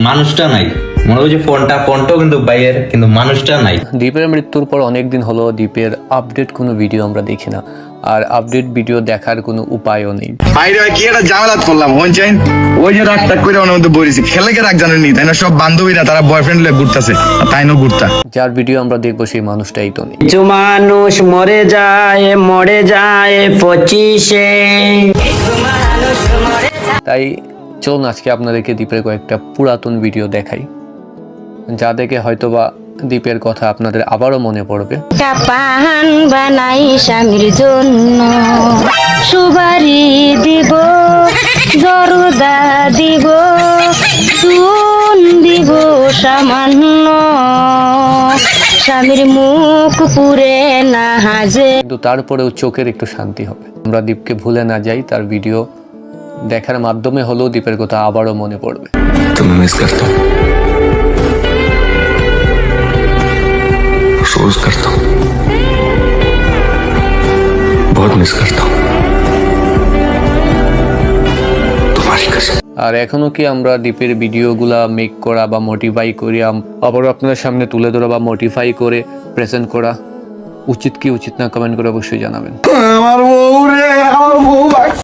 মানুষটা নাই। মনে হয় যে ফোনটাও কিন্তু বাইয়ের, কিন্তু মানুষটা নাই। দীপের মৃত্যুর পর অনেকদিন হলো দীপের আপডেট কোনো ভিডিও আমরা দেখি না, আর আপডেট ভিডিও দেখার কোনো উপায়ও নেই। বাইরে কি একটা ঝামেলাত করলাম হইছেন, ওই যে রাগ টাক করে ওর মধ্যে বলেছি খেলেকে রাগ জানেনি তাই না, সব বান্ধবীরা তারা বয়ফ্রেন্ড লয়ে ঘুরতেছে তাই না ঘুরতা। যার ভিডিও আমরা দেখবো সেই মানুষটাই তো নেই। কিছু মানুষ মরে যায় 25-এ। তাই চলুন আজকে আপনাদেরকে দীপের কয়েকটা পুরাতন ভিডিও দেখাই, যা দেখে হয়তোবা দীপের কথা আপনাদের আবারও মনে পড়বে। পান বানাই স্বামীর জন্য, সুবারি দিব, জরদা দিব, চুন দিব সামান্য, স্বামীর মুখ পুরে না হাজে। কিন্তু তারপরেও চোখের একটু শান্তি হবে। আমরা দীপকে ভুলে না যাই, তার ভিডিও দেখার মাধ্যমে হলেও দীপের কথা আবারও মনে পড়বে। तुम्हें मिस करता हूँ, अफसोस करता हूँ, बहुत मिस करता हूँ तुम्हारी कसम। আর এখনো কি আমরা দীপের ভিডিওগুলা মেক করা বা মডিফাই করে আবারও আপনাদের সামনে তুলে ধরা বা মডিফাই করে প্রেজেন্ট করা উচিত কি উচিত না কমেন্ট করে অবশ্যই জানাবেন। আমার বউ রে, আমার বউ